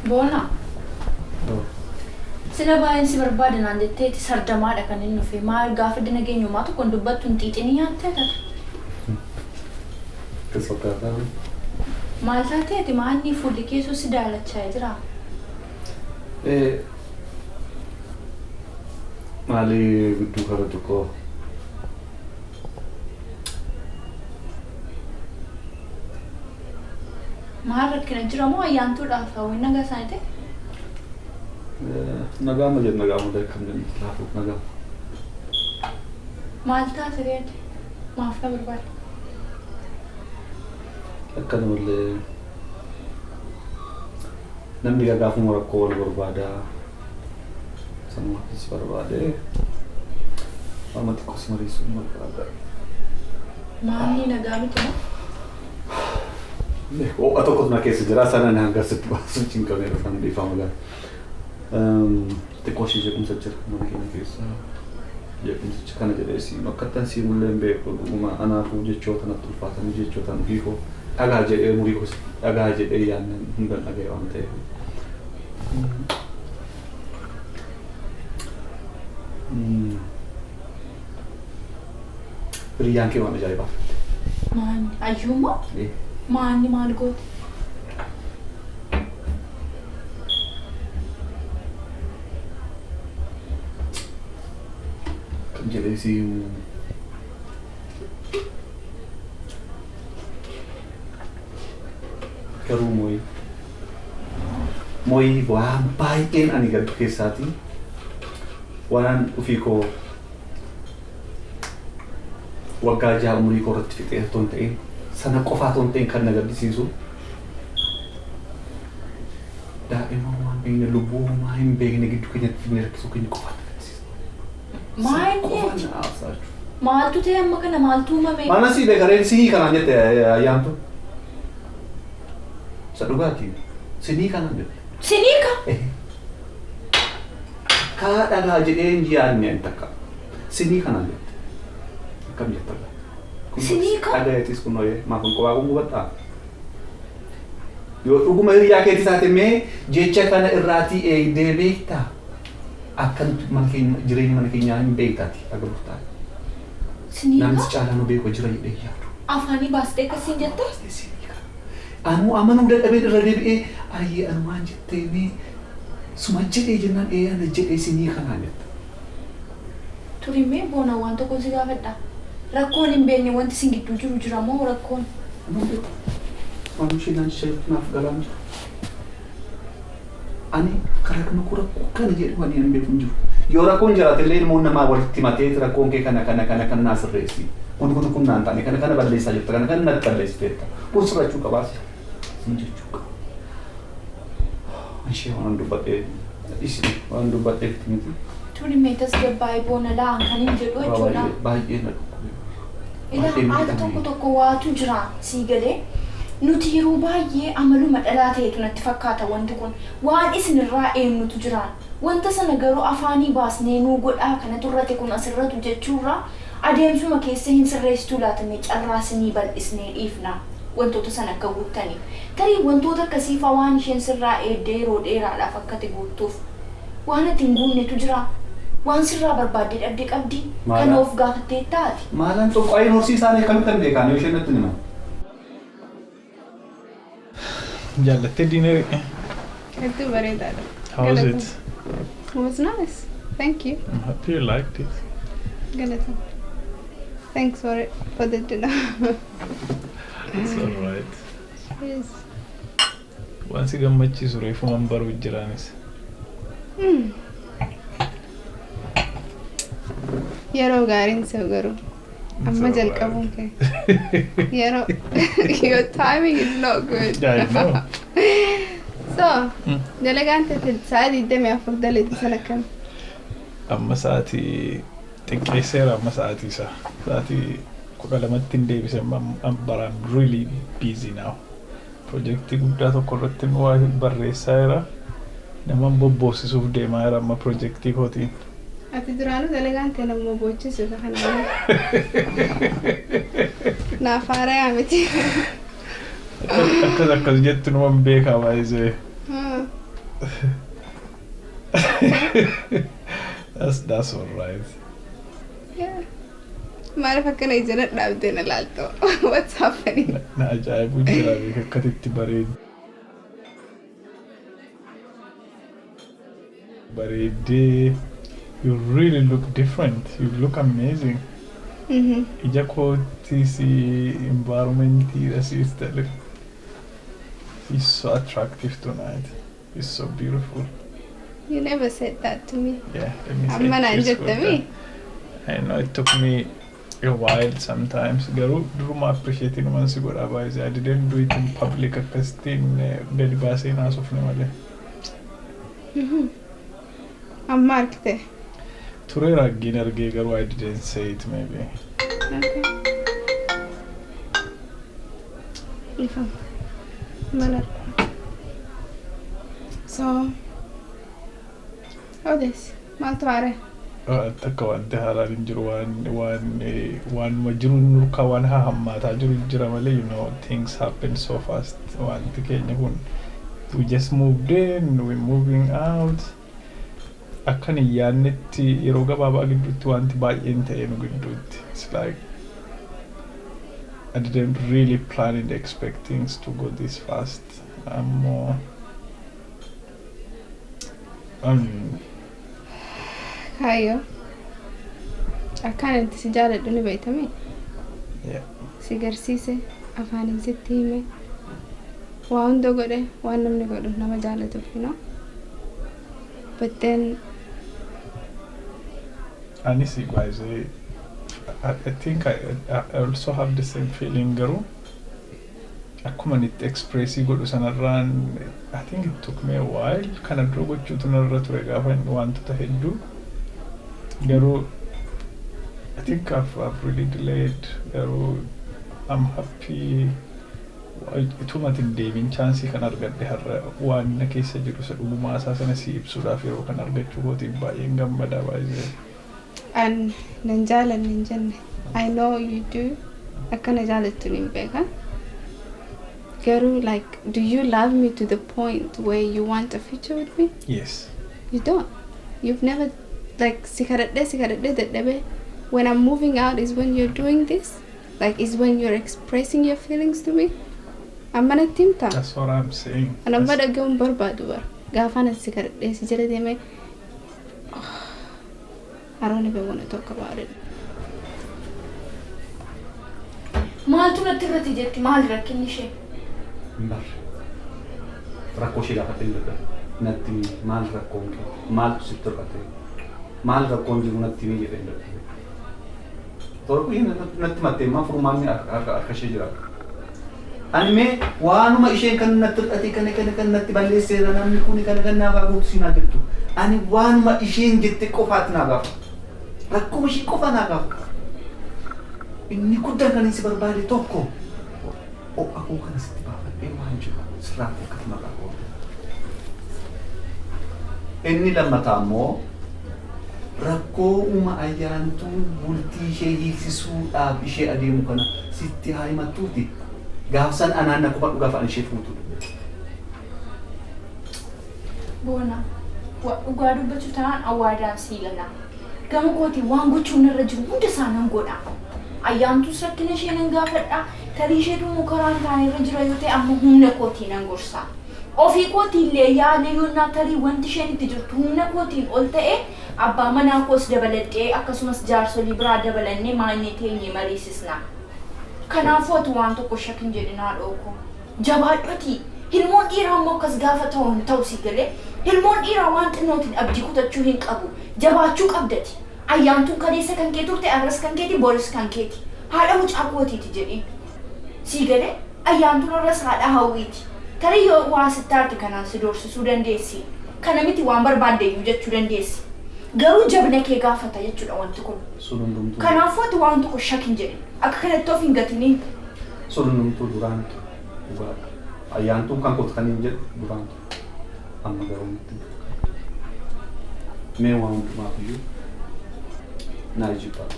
Bona. Sila baay'een si barbaadan aan jetteeti sardamaadha kan inni dhufe maal gaafa dinageenyumaa tokkoon dubbattu hin xiixinii nyaattee taate. Kas fakkaataa? Maal taateeti maalni fuulli keessoo si daalachaa jira? Maali gidduu kana tokko maal rakkina jira moo ayyaantuudhaaf hawwiin nagaa isaanii ta'e? Nagaama jedhu nagaama kan jennu laafuuf nagaama. Maal taate reeti? Maaf na barbaada? Akkanumallee namni gaafuma rakkoo wal barbaada sanumaafis barbaade amma xiqqoo si mariisuun barbaada. Maalni nagaa miti moo? Ho'a tokkotu na keessa jira sana na hangarsitti baasuun cinqamee dhufan dhiifama gaara. Xiqqoo ishee jeequmsa jira mana keenya keessa jeequmsicha kana jedheesi akkattan si mullee hin beeku dhuguma anaafuu jechoota natti ulfaatanii jechootaan biifoo dhagaa jedhee murii gosa dhagaa jedhee yaannan hundan dhaga'e waan ta'eef. Hiriyyaan kee waan ajaa'ibaa. Maanni ayyuumoo? Maanni maal goote? Kan jedheesi garuu mooyii waan baay'een ani gaddu keessaati waan ofii koo waggaa jaha umurii koo irratti fixee toon ta'een sana qofaa toon ta'een kan na gaddisiisu daa'ima waan beekne lubbuu maa hin beekne gidduu keenyatti fidnee rakkisuu keenya qofaa na gaddisiisa. Maaltu ta'e amma kana maaltu uumame? Mana si beekareen sinii kanaan jette ayyaantu. Sa dhugaatii sinii kanaan jette. Sinii ka? Kaa dhagaa jedhee hin yaadne hin takka. Sinii kanaan jette. Akkam jetta? Sinii ka? Dhagayeetis kun ho'ee maaf hin qophaa kun gubataa? Yoo dhuguma hiriyaa keetti taate mee jecha kana irraatii eegdee beektaa? Akkan mana keenya jireenya mana keenyaa hin beektaati agarruuf taate. Sinii ka? Namni caalaa nu beeku jira jedhee yaadu. Afaanii baastee akkasiin jette? Anu amanuu dadhabee irra deebi'ee ayyee anumaan jettee suma jedhee jennaan ana jedhee sinii kanaan jetta. Turimee boona waan tokko si gaafadha. Rakkoon hin beekne wanti sin gidduu jiru jira moo rakkoon? Anu isheenaan naaf galaan jira. Ani karaa kana rakkoo kana jedhu ani hin beeku hin jiru. Yoo rakkoon jiraate illee ilmoon namaa walitti matee rakkoon kee kana naa sirreessi. Kun naan taane kana balleessaa jirta kana natti balleessiteetta. Kun sirrachuu qabaasi. Jechuu qaba. Ishee waan dubbadhee isin waan dubbadhee miti. Turimee tasgabbaa'ee boona la'aan kan hin jedhu jechuudha. Baay'ee na dhukkube. Ilaa tokko waatu jira sii galee. Nuti yeroo baay'ee amaluma dhalaa ta'etu natti fakkaata wanti kun waan isinirraa eenyutu jira. Wanta sana garuu afaanii baasnee nuu godhaa kana turrate kun asirratu jechuurraa adeemsuma keessa hin sirreessituu laatamee carraasinii bal'isnee dhiifna. Wantoota sana akka guuttanii. Tarii wantoota akkasiifaa waan isheen sirraa eeddee yeroo dheeraadhaaf akkati guuttuuf waan ati hin guunnetu jira. Waan sirraa barbaaddee dhabdee qabdi. Kan of gaafattee taati. Maalaan tokko ayin horsiisaan akkamitti beekaan yoo isheen natti nima. Jaallattee diinee? Hedduu bareedaadha. How was it? It was nice. Thank you. I'm happy you liked it. Galata. Thanks for the dinner. It's alright. Yes. Waan si gammachiisu reefumaan baruu jiraanis. Yeroo gaariin isa garuu amma jalqabuun kee yeroo your timing is not good. Yeah, I know. So dalagaan ta'e sa'aatii 24 daleetti sana kam? Amma sa'aatii xiqqeesseera amma sa'aatii isaa. Sa'aatii 12tti hin deebise but I'm really busy now. Projektii guddaa tokko irratti waa barreessaa jira. Nama bobboosisuuf deemaa jira amma projektii kootiin. Ati duraanuu dalagaan ta'e nama bobboochisuuf kana malee. Naaf haarayaa miti. Akkas jettu numan beekaa baay'isee. That's all right. Yeah. Maaliif akkana ijana dhaabdee na laaltoo? What's happening? Na ajaa'ibu jira beeka akkatitti bareedee. You really look different. You look amazing. Ija kootis environmentii asiista look. He's so attractive tonight. He's so beautiful. You never said that to me. Yeah, let me say Amma naan kiss jette with mi? that. I know it took me a while sometimes. Garuu duruma appreciate numan si godhaa baay'isee. I didn't do it in public akkasitiin gadi baasee naasofne malee. Amma argite. Ture raggiin argee garuu I didn't say it maybe. Okay. Ifam. Mana. So, how this? Maaltu haare? Takka wanti haaraan hin jiru waan jiru nurkaa waan hammaataa jiru jira malee you know things happen so fast. Wanti keenya kun we just moved in, we're moving out. Akkan yaannetti yeroo gabaabaa gidduutti wanti baay'een ta'e nu gidduutti. It's like I didn't really plan and expect things to go this fast. Kaayyoo. Akkaan itti si jaaladhu ni beektami? Yeah. Si garsiise, afaaniin sitti hime, waa hunda godhe, waan namni godhu nama jaalatuuf, you know? But then Honestly, guys, I think I also have the same feeling, Garu. Akkuma itti expressii godhu sanarraan I think it took me a while. Kana dura gochuutu narra ture gaafa wantoota hedduu. Garuu I think I've really delayed. Garuu I'm happy. Ituma hin deebiin chaansii kan argadhe har'a waan na keessa jiru isa dhugumaa isaa sana si ibsuudhaaf yeroo kan argachuu kootiin baay'een gammadaa baay'ee. And nanjala ninjanne. I know you do. Akana jaalattu ni beeka. Garu, like, do you love me to the point where you want a future with me? Yes. You don't. You've never, like, sikaradde daddabe. When I'm moving out is when you're doing this. Like, is when you're expressing your feelings to me. I'm gonna timta. That's what I'm saying. And I'm gonna go barbadu bar. Gafana sikaradde si jala deme. I don't even want to talk about it. Maaltu natti irratti jetti maal rakkinni ishee? Mbar. Rakkoo ishee gaafattee jirta. Natti maal rakkoon kee? Maaltu sitti hir'ate? Maal rakkoon jiru natti himii jedhee jirta. Torku natti mattee maa furmaanni harka ishee jira. Ani mee waanuma isheen kan natti hir'ate kan natti balleesseera namni kuni kan naaf haguugsiin haa jettu. Ani waanuma isheen jette qofaatti naa gaafa. Rakkoo ishee qofa naa gaafa. Inni guddaan kan si barbaade tokko. Akkuma kana sitti baafadhee waan jiru sirraa akkatti maqaa qoota. Inni lammataa immoo rakkoo uuma ayyaantuu bultii ishee hiiksisuudhaaf ishee adeemu kana sitti haa himattuuti. Gaafsan anaan na qofa dhugaa fa'aan ishee fuutu. Boona. Dhugaa dubbachuu ta'an awwaadaan sii gala. Gama kootiin waan gochuun irra jiru hunda isaanan godha. Ayyaantuu rakkina ishee nan gaafadha. Tarii ishee mukaraan ta'an irra jira yoo ta'e amma humna kootiin nan gorsa. Ofii kootiillee yaada yoonnaa tarii wanti isheen itti jirtu humna kootiin ol ta'e abbaa manaa koos dabaladhee akkasumas jaarsolii biraa dabalannee maanyee teenyee mariisisna. Kanaafuu ati waan tokko shakkin jedhinaa dhooko. Jabaadhoti Ilmoon dhiiraa immoo akkas gaafa ta'u si galee ilmoon dhiiraa waan xinnootiin abdii kutachuu hin qabu. Jabaachuu qabdati. Ayyaantuun kaleessa kan kee turte arras kan keeti booris kan keeti. Haadha mucaa kootiiti jedhiin. Si galee ayyaantuun arras haadha hawwiiti. Tarii yoo waa sittaarte kanaan si doorsisuu dandeessi. Kana miti waan barbaaddeeyyuu jechuu dandeessi. Garuu jabna kee gaafata jechuudha wanti kun. Kanaafuu ati waan tokko shakin jedhin. Akka kanatti of hin gatiniin. Sulunumtuu duraantu dhugaadha. Ayyaantuun kan qotkaniin jedhu duraantu. Amma garuu miti. Mee waan hundumaaf iyyuu naa jibbaatu.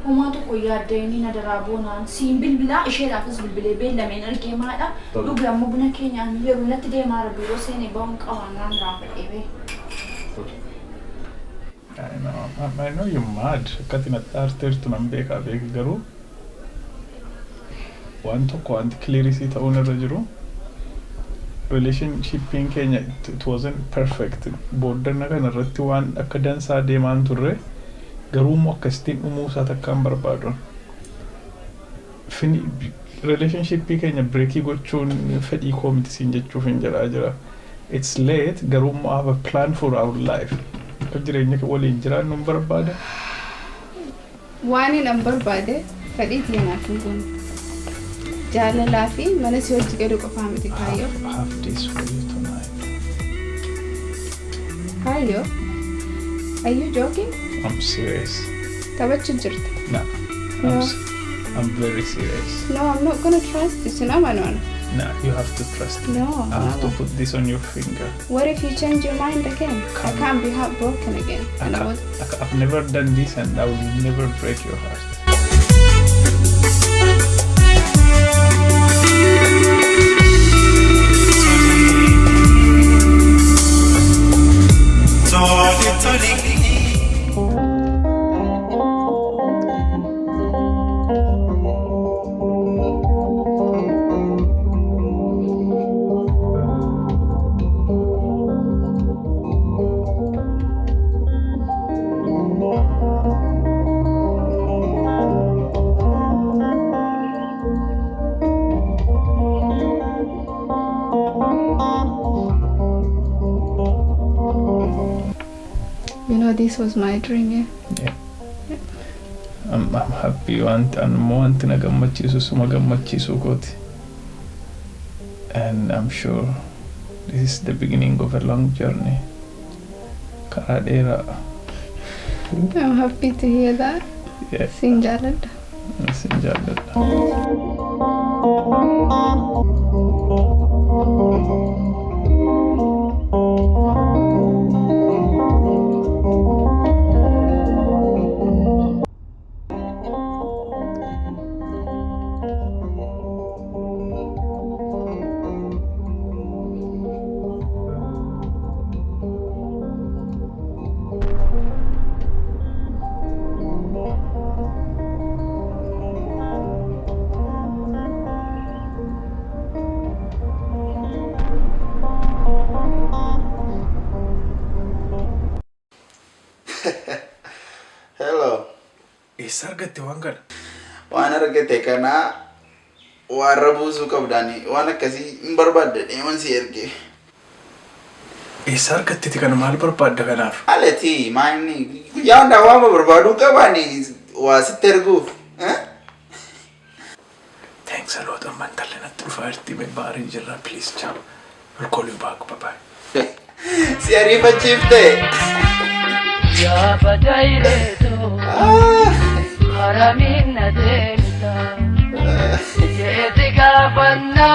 Homaa tokko yaaddeenii na daraa boonaan siin bilbilaa isheedhaafis bilbilee beellameen argee maadha. Dhugaa amma buna keenyaan yeroo natti deemaa rabbi yeroo seenee ba'uun qabaannaan raafadhee bee. I know you're mad. Katina artertu nambeka bek garu. Waan tokko wanti clarity ta'uun irra jiru. Relationship in Kenya it wasn't perfect. Booddee kana irratti waan akka dansaa deemaan turre. Garuu immoo akkasitiin uumuu isaa takkaan barbaadu. Relationship keenya breakii gochuun fedhii koo miti siin jechuuf hin jedhaa jira. It's late garuu immoo have a plan for our life. Akka jireenya waliin jiraannu hin barbaada. Waan hin barbaade fedhii tiyanaaf hin goone. Jaalalaa fi mana si hojii gadu qofaa miti kaayyoo. I have this for you tonight. Kaayyoo? Are you joking? I'm serious. Taphachuu jirta? No. I'm very serious. No, I'm not gonna trust this. No, Manon. No, you have to trust me. No. I have to put this on your finger. What if you change your mind again? I can't be heartbroken again. I've never done this and I will never break your heart. You know, this was my dream, yeah. I'm happy and more na gammachiisu suma gammachiisu kooti. And I'm sure this is the beginning of a long journey. Karaa dheeraa. I'm happy to hear that. Yeah. Siin jaaladha. Siin jaaladha. Hello. Sargatti waan kana. Waan argate kana warra buusuu qabdani waan akkasii hin barbaadde deeman si erge. Sargatti kana maal barbaadda kanaaf? Alati maanni guyyaa hundaa waan barbaadu qabani waa sitti erguuf. Thanks a lot. I'm telling you to fire team baarii jirra please ciao. I'll call you back. Bye bye. Si ariifachiifte. Ya badaileto Haramina delta Jessica Banna